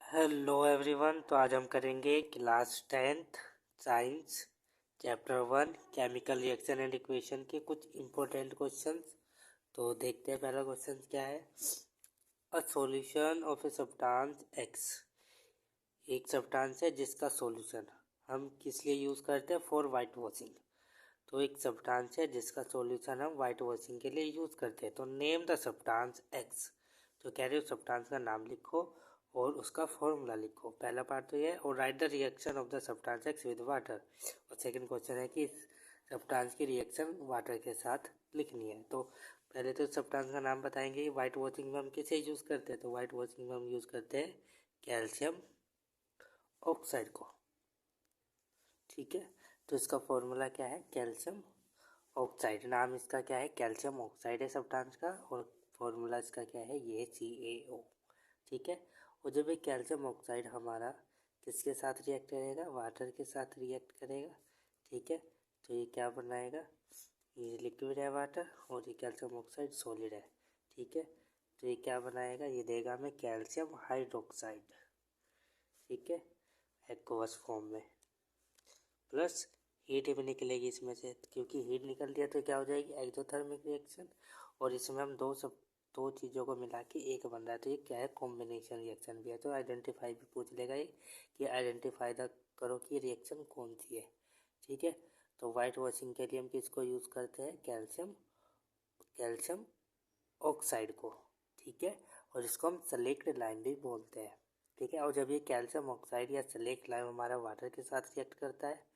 Hello everyone. तो आज हम करेंगे class 10th science chapter 1 chemical reaction and equation के कुछ इम्पोर्टेंट क्वेश्चंस। तो देखते हैं पहला क्वेश्चन क्या है। A solution of a substance x, एक सब्सटेंस है जिसका सॉल्यूशन हम किस लिए यूज़ करते हैं, फॉर वाइट वॉशिंग। तो एक सब्सटेंस है जिसका सॉल्यूशन हम वाइट वॉशिंग के लिए यूज़ करते हैं। तो नेम द सब्सटेंस एक्स, तो कह रहे हो सब्सटेंस का नाम लिखो और उसका फॉर्मूला लिखो। पहला पार्ट तो ये है, और right the reaction of the substance x with water. और सेकंड क्वेश्चन है कि सब्सटेंस की रिएक्शन वाटर के साथ लिखनी है। तो पहले तो सब्सटेंस का नाम बताएंगे। वाइट वॉशिंग में हम किसे यूज़ करते हैं, तो वाइट वॉशिंग में हम यूज़ करते हैं कैल्शियम ऑक्साइड को। ठीक है, तो इसका फॉर्मूला क्या है, कैल्शियम ऑक्साइड। नाम इसका क्या है, कैल्शियम ऑक्साइड है सब्सटेंस का, और फॉर्मूला इसका क्या है, ये CaO। ठीक है, और जब ये कैल्शियम ऑक्साइड हमारा किसके साथ रिएक्ट करेगा, वाटर के साथ रिएक्ट करेगा। ठीक है, तो ये क्या बनाएगा, ये लिक्विड है वाटर, और ये कैल्शियम ऑक्साइड सॉलिड है। ठीक है, तो ये क्या बनाएगा, ये देगा हमें कैल्शियम हाइड्रोक्साइड। ठीक है, एक्वस फॉर्म में, प्लस हीट भी निकलेगी इसमें से, क्योंकि हीट निकल दिया तो क्या हो जाएगी, एक्सोथर्मिक रिएक्शन। और इसमें हम दो चीज़ों को मिला के एक बन रहा है, तो ये क्या है, कॉम्बिनेशन रिएक्शन भी है। तो आइडेंटिफाई भी पूछ लेगा ये कि आइडेंटिफाई द करो कि रिएक्शन कौन सी है। ठीक है, तो वाइट वॉशिंग के लिए हम किसको यूज़ करते हैं, कैल्शियम ऑक्साइड को। ठीक है, और इसको हम सेलेक्ट लाइम भी बोलते हैं। ठीक है, और जब ये कैल्शियम ऑक्साइड या सेलेक्ट लाइम हमारा वाटर के साथ रिएक्ट करता है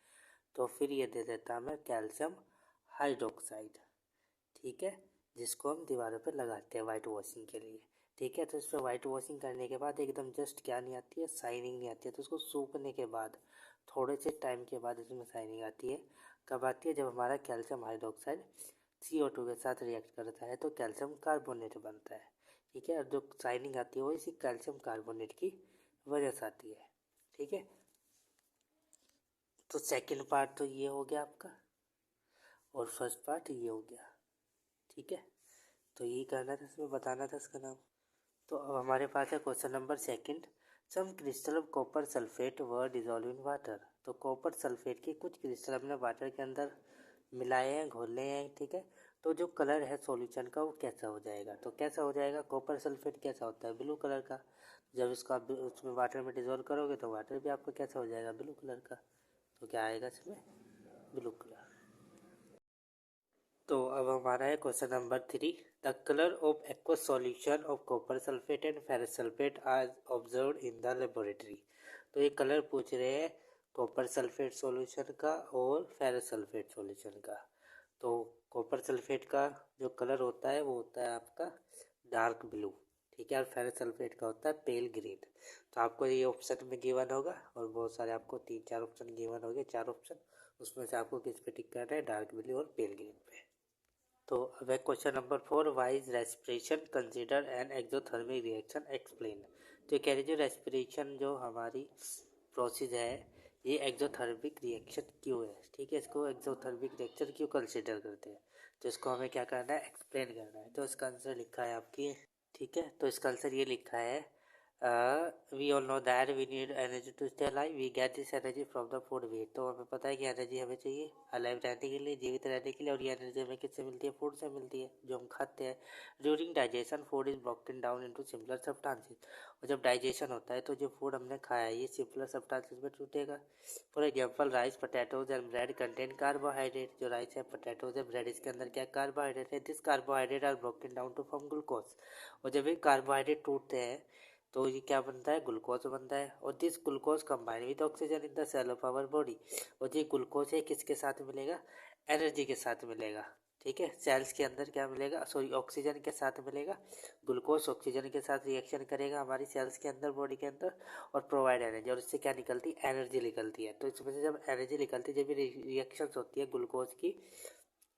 तो फिर ये दे देता हमें कैल्शियम हाइड्रोक्साइड। ठीक है, जिसको हम दीवारों पे लगाते हैं वाइट वॉशिंग के लिए। ठीक है, तो इस पर वाइट वॉशिंग करने के बाद एकदम जस्ट क्या नहीं आती है, शाइनिंग नहीं आती है। तो उसको सूखने के बाद थोड़े से टाइम के बाद इसमें शाइनिंग आती है। कब आती है, जब हमारा कैल्शियम हाइड्रोक्साइड CO2 के साथ रिएक्ट करता है तो कैल्शियम कार्बोनेट बनता है। ठीक है, और जो शाइनिंग आती है वो इसी कैल्शियम कार्बोनेट की वजह से आती है। ठीक है, तो सेकंड पार्ट तो ये हो गया आपका, और फर्स्ट पार्ट ये हो गया। ठीक है, तो यही करना था, इसमें बताना था इसका नाम। तो अब हमारे पास है question number second. Some crystal of copper sulphate were dissolve in water. तो कॉपर सल्फेट के कुछ क्रिस्टल हमने वाटर के अंदर मिलाए हैं, घोले हैं। ठीक है, तो जो कलर है सॉल्यूशन का वो कैसा हो जाएगा, तो कैसा हो जाएगा, कॉपर सल्फेट कैसा होता है, ब्लू कलर का। जब इसको आप उसमें वाटर में डिजॉल्व करोगे तो वाटर भी आपका कैसा हो जाएगा, ब्लू कलर का। तो क्या आएगा इसमें, ब्लू कलर। तो अब हमारा है question number 3। The colour of aqueous solution of copper sulphate and ferrous sulphate are observed in the laboratory. तो ये कलर पूछ रहे हैं कॉपर सल्फेट सॉल्यूशन का और फेरस सल्फेट सॉल्यूशन का। तो कॉपर सल्फेट का जो कलर होता है वो होता है आपका डार्क ब्लू। ठीक है, और फेरस सल्फेट का होता है पेल ग्रीन। तो आपको ये ऑप्शन में गिवन होगा, और बहुत सारे आपको 3-4 ऑप्शन गिवन होंगे, 4 ऑप्शन, उसमें से आपको किस पे टिक करना है, डार्क ब्लू और पेल ग्रीन पे। तो अब है question number 4। Why is respiration consider an exothermic reaction, explain. तो कह रहे जो रेस्पिरेशन जो हमारी प्रोसेस है ये एक्सोथर्मिक रिएक्शन क्यों है। ठीक है, इसको एक्सोथर्मिक रिएक्शन क्यों कंसिडर करते हैं, तो इसको हमें क्या करना है, एक्सप्लेन करना है। तो इसका आंसर लिखा है आपकी, ठीक है, तो इसका आंसर ये लिखा है, we all know that we need energy to stay alive, we get this energy from the food we eat. तो हमें पता है कि एनर्जी हमें चाहिए अलाइव रहने के लिए, जीवित रहने के लिए, और ये एनर्जी हमें किससे मिलती है, फूड से मिलती है जो हम खाते हैं। During digestion food is broken down into simpler substances. और जब डाइजेशन होता है तो जो फूड हमने खाया है ये सिंपलर सब्सटेंसेस में टूटेगा। For example rice, potatoes and bread contain carbohydrate. जो राइस है, पोटैटोज है, ब्रेड, इसके अंदर क्या कार्बोहाइड्रेट है। This carbohydrate are broken down to form glucose. और जब ये कार्बोहाइड्रेट टूटते हैं तो ये क्या बनता है, ग्लूकोज बनता है। और this glucose combine with oxygen in the cell of our body. और ये ग्लूकोज है किसके साथ मिलेगा, एनर्जी के साथ मिलेगा। ठीक है, सेल्स के अंदर क्या मिलेगा, सॉरी ऑक्सीजन के साथ मिलेगा। ग्लूकोज ऑक्सीजन के साथ रिएक्शन करेगा हमारी सेल्स के अंदर, बॉडी के अंदर, और प्रोवाइड एनर्जी। और इससे क्या निकलती है, एनर्जी निकलती है। तो इसमें से जब एनर्जी निकलती है, जब भी रिएक्शन होती है ग्लूकोज की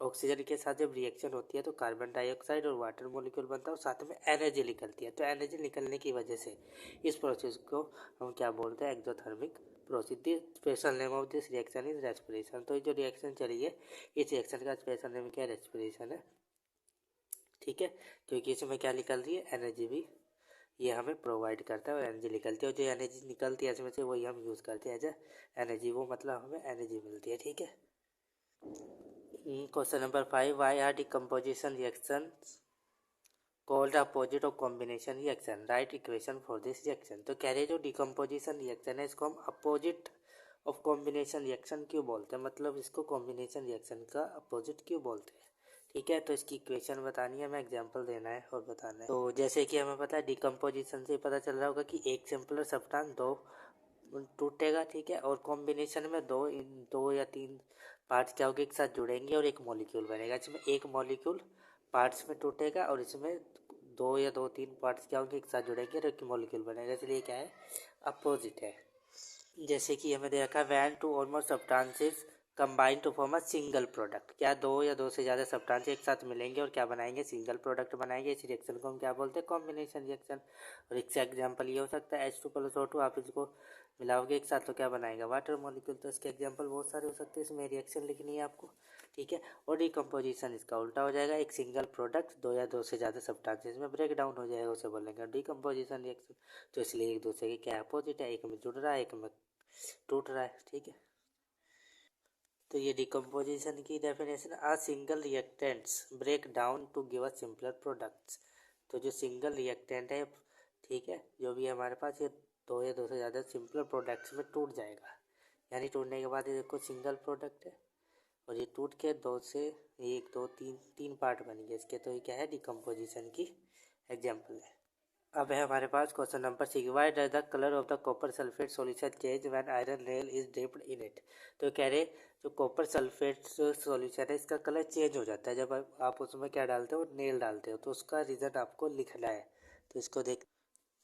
ऑक्सीजन के साथ जब रिएक्शन होती है तो कार्बन डाइऑक्साइड और वाटर मॉलिक्यूल बनता है और साथ में एनर्जी निकलती है। तो एनर्जी निकलने की वजह से इस प्रोसेस को हम क्या बोलते हैं, exothermic process. This special name of this reaction is respiration. तो ये जो रिएक्शन चली है इस रिएक्शन का स्पेशल नेम क्या है, रेस्पिरेशन है। ठीक है, क्योंकि इसमें क्या निकल रही है, एनर्जी भी ये हमें प्रोवाइड करता है और एनर्जी निकलती है, और जो एनर्जी निकलती है इसमें से वही हम यूज़ करते हैं एज एनर्जी, वो मतलब हमें एनर्जी मिलती है। ठीक है। Question number 5, why are decomposition reaction called opposite of combination reaction, write equation for this reaction. तो कह रहे जो डिकम्पोजिशन रिएक्शन है इसको हम अपोजिट ऑफ कॉम्बिनेशन रिएक्शन क्यों बोलते हैं, मतलब इसको कॉम्बिनेशन रिएक्शन का अपोजिट क्यों बोलते हैं। ठीक है, तो इसकी इक्वेशन बतानी है, हमें एग्जांपल देना है और बताना है। तो जैसे कि हमें पता है डिकम्पोजिशन से पता चल रहा होगा कि एक सिंपलर सब्सटेंस दो टूटेगा। ठीक है, और कॉम्बिनेशन में दो या तीन पार्ट्स क्या होंगे, एक साथ जुड़ेंगे और एक मॉलिक्यूल बनेगा। इसमें एक मॉलिक्यूल पार्ट्स में टूटेगा और इसमें दो तीन पार्ट्स क्या होंगे, एक साथ जुड़ेंगे और एक मॉलिक्यूल बनेगा, इसलिए क्या है, अपोजिट है। जैसे कि हमें दे रखा है when two almost substances combine to form a single product, क्या दो या दो से ज़्यादा सब्सटेंस एक साथ मिलेंगे और क्या बनाएंगे, सिंगल प्रोडक्ट बनाएंगे। इस रिएक्शन को हम क्या बोलते हैं, कॉम्बिनेशन रिएक्शन। और इसका एग्जांपल ये हो सकता है H2+O2, आप इसको मिलाओगे एक साथ तो क्या बनाएगा, वाटर मॉलिक्यूल। तो इसके एग्जांपल बहुत सारे हो सकते हैं, इसमें रिएक्शन लिखनी है आपको। ठीक है, और डिकम्पोजिशन इसका उल्टा हो जाएगा, एक सिंगल प्रोडक्ट दो या दो से ज़्यादा सब्सटेंसेस में ब्रेक डाउन हो जाएगा, उसे बोलेंगे डिकम्पोजिशन रिएक्शन। तो इसलिए एक दूसरे के क्या अपोजिट है, एक में जुड़ रहा है एक में टूट रहा है। ठीक है, तो ये डिकम्पोजिशन की definition, a single reactants break down to give a simpler products. तो जो सिंगल रिएक्टेंट है, ठीक है, जो भी हमारे पास ये दो या दो से ज़्यादा सिंपलर प्रोडक्ट्स में टूट जाएगा, यानी टूटने के बाद ये देखो सिंगल प्रोडक्ट है और ये टूट के दो से एक दो तीन तीन पार्ट बन गए इसके, तो ये क्या है, डिकम्पोजिशन की एग्जाम्पल है। अब है हमारे पास question number 6, why does the colour of the copper sulphate solution change when iron nail is dipped in it. तो कह रहे जो कॉपर सल्फेट सॉल्यूशन है इसका कलर चेंज हो जाता है जब आप उसमें क्या डालते हो, नेल डालते हो, तो उसका रीज़न आपको लिखना है। तो इसको देख,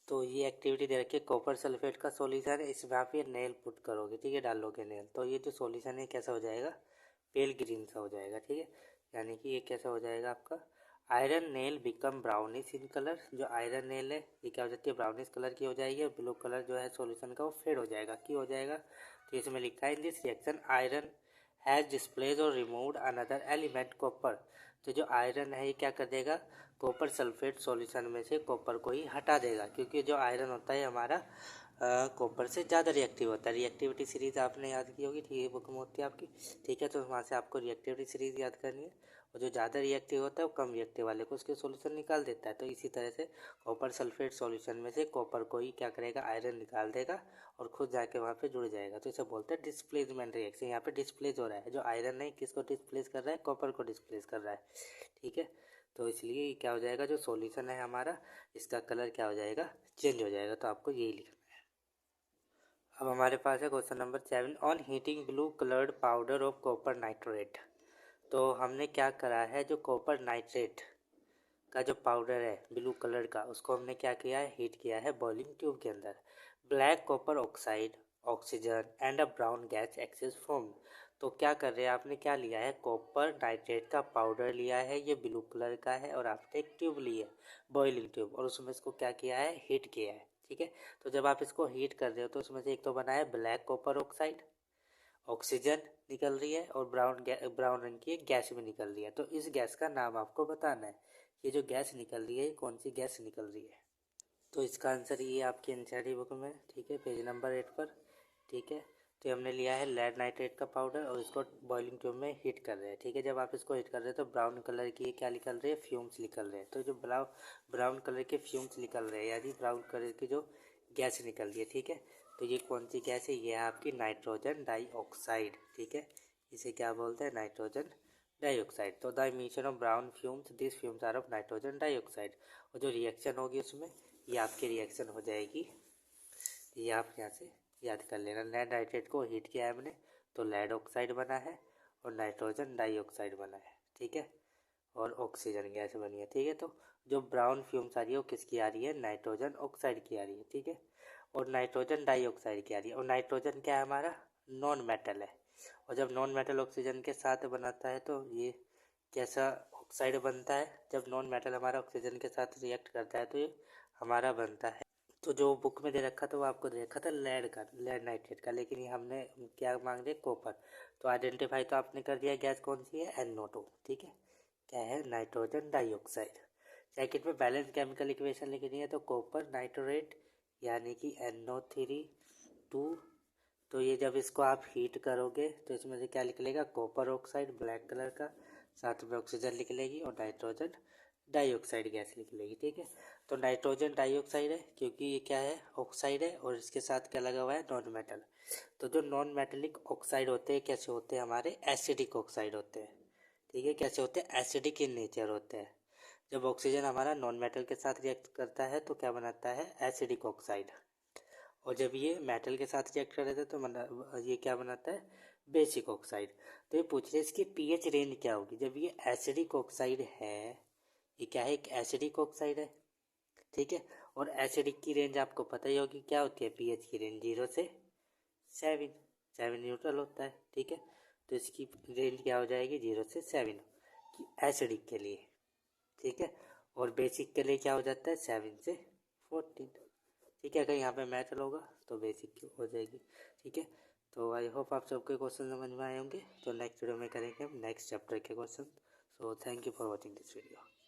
तो ये एक्टिविटी दे रखी है, कॉपर सल्फेट का सॉल्यूशन है, इसमें आप ये नेल पुट करोगे। ठीक है, डालोगे नेल, तो ये जो सॉल्यूशन है कैसा हो जाएगा, पेल ग्रीन सा हो जाएगा। ठीक है, यानी कि ये कैसा हो जाएगा आपका, iron nail become brownish in colour. जो आयरन नेल है ये क्या हो जाती है, ब्राउनिश कलर की हो जाएगी, और ब्लू कलर जो है सॉल्यूशन का वो फेड हो जाएगा, क्यों हो जाएगा, तो इसमें लिखा है in this reaction iron has displays और रिमूव्ड अनदर एलिमेंट कॉपर। तो जो आयरन है ये क्या कर देगा, कॉपर सल्फेट सॉल्यूशन में से कॉपर को ही हटा देगा, क्योंकि जो आयरन होता है हमारा कॉपर से ज़्यादा रिएक्टिव होता है। रिएक्टिविटी सीरीज आपने याद की होगी, ठीक है, बुक में होती है आपकी। ठीक है, तो वहाँ से आपको रिएक्टिविटी सीरीज याद करनी है, और जो ज़्यादा रिएक्टिव होता है वो कम रिएक्टिव वाले को उसके सॉल्यूशन निकाल देता है। तो इसी तरह से कॉपर सल्फेट सॉल्यूशन में से कॉपर को ही क्या करेगा, आयरन निकाल देगा और खुद जाके वहाँ पे जुड़ जाएगा। तो इसे बोलते हैं डिस्प्लेसमेंट रिएक्शन। यहाँ पे डिस्प्लेस हो रहा है, जो आयरन है किसको डिस्प्लेस कर रहा है, कॉपर को डिस्प्लेस कर रहा है। ठीक है, तो इसलिए क्या हो जाएगा, जो सॉल्यूशन है हमारा इसका कलर क्या हो जाएगा, चेंज हो जाएगा। तो आपको यही लिखना है। अब हमारे पास है question number 7, on heating blue coloured powder of copper nitrate. तो हमने क्या करा है, जो कॉपर नाइट्रेट का जो पाउडर है ब्लू कलर का, उसको हमने क्या किया है, हीट किया है बॉइलिंग ट्यूब के अंदर। Black copper oxide, oxygen and a brown gas excess form. तो क्या कर रहे हैं, आपने क्या लिया है, कॉपर नाइट्रेट का पाउडर लिया है, ये ब्लू कलर का है, और आपने एक ट्यूब ली है, बॉइलिंग ट्यूब, और उसमें इसको क्या किया है, हीट किया है। ठीक है, तो जब आप इसको हीट कर रहे हो तो उसमें से एक तो बना है ब्लैक कॉपर ऑक्साइड, ऑक्सीजन निकल रही है, और ब्राउन रंग की एक गैस भी निकल रही है। तो इस गैस का नाम आपको बताना है, ये जो गैस निकल रही है ये कौन सी गैस निकल रही है। तो इसका आंसर ये आपकी एनसीईआरटी बुक में, ठीक है, पेज नंबर 8 पर। ठीक है, तो हमने लिया है लेड नाइट्रेट का पाउडर और इसको बॉइलिंग ट्यूब में हीट कर रहे हैं। ठीक है, जब आप इसको हीट कर रहे हैं तो ब्राउन कलर की क्या निकल रही है, फ्यूम्स निकल रहे हैं। तो जो ब्राउन कलर के फ्यूम्स निकल रहे हैं, यानी ब्राउन कलर की जो गैस निकल रही है। ठीक है, तो ये कौन सी गैस है, ये है आपकी नाइट्रोजन डाइऑक्साइड। ठीक है, इसे क्या बोलते हैं, नाइट्रोजन डाइऑक्साइड। तो the emission of brown fumes, this fumes are of nitrogen dioxide. और जो रिएक्शन होगी उसमें, ये आपकी रिएक्शन हो जाएगी, ये आप यहाँ से याद कर लेना। लेड नाइट्रेट को हीट किया है हमने तो लेड ऑक्साइड बना है, और नाइट्रोजन डाइऑक्साइड बना है। ठीक है, और ऑक्सीजन गैस बनी है। ठीक है, तो जो ब्राउन फ्यूम्स आ रही है वो किसकी आ रही है, नाइट्रोजन ऑक्साइड की आ रही है। ठीक है, और नाइट्रोजन डाइऑक्साइड की आ रही है। और नाइट्रोजन क्या है हमारा, नॉन मेटल है, और जब नॉन मेटल ऑक्सीजन के साथ बनाता है तो ये कैसा ऑक्साइड बनता है, जब नॉन मेटल हमारा ऑक्सीजन के साथ रिएक्ट करता है तो ये हमारा बनता है। तो जो बुक में दे रखा था वो आपको दे रखा था लेड का, लेड नाइट्रेट का, लेकिन ये हमने क्या मांग रहे, कॉपर। तो आइडेंटिफाई तो आपने कर दिया, गैस कौन सी है, NO2। ठीक है, क्या है, नाइट्रोजन डाइऑक्साइड। सेकंड में बैलेंस केमिकल इक्वेशन लिखनी है, तो कॉपर नाइट्रेट यानी कि NO3 तो ये जब इसको आप हीट करोगे तो इसमें से क्या निकलेगा, कॉपर ऑक्साइड ब्लैक कलर का, साथ में ऑक्सीजन निकलेगी और नाइट्रोजन डाइऑक्साइड गैस निकलेगी। ठीक है, तो नाइट्रोजन डाइऑक्साइड है क्योंकि ये क्या है, ऑक्साइड है, और इसके साथ क्या लगा हुआ है, नॉन मेटल। तो जो नॉन मेटेलिक ऑक्साइड होते हैं कैसे होते हैं, हमारे एसिडिक ऑक्साइड होते हैं। ठीक है, कैसे होते हैं, एसिडिक इन नेचर होते हैं। जब ऑक्सीजन हमारा नॉन मेटल के साथ रिएक्ट करता है तो क्या बनाता है, एसिडिक ऑक्साइड। और जब ये मेटल के साथ रिएक्ट कर रहे थे तो ये क्या बनाता है, बेसिक ऑक्साइड। तो ये पूछ रहे हैं इसकी पीएच रेंज क्या होगी। जब ये एसिडिक ऑक्साइड है, ये क्या है, एक एसिडिक ऑक्साइड है। ठीक है, और एसिडिक की रेंज आपको पता ही होगी क्या होती है, पीएच की रेंज 0 से 7। 7 न्यूट्रल होता है। ठीक है, तो इसकी रेंज क्या हो जाएगी, 0 से 7 एसिडिक के लिए। ठीक है, और बेसिक के लिए क्या हो जाता है, 7 से 14। ठीक है, अगर यहाँ पे मेटल होगा तो बेसिक हो जाएगी। ठीक है, तो आई होप आप सबके क्वेश्चन समझ में आए होंगे। तो नेक्स्ट वीडियो में करेंगे हम नेक्स्ट चैप्टर के question. So thank you for watching this video.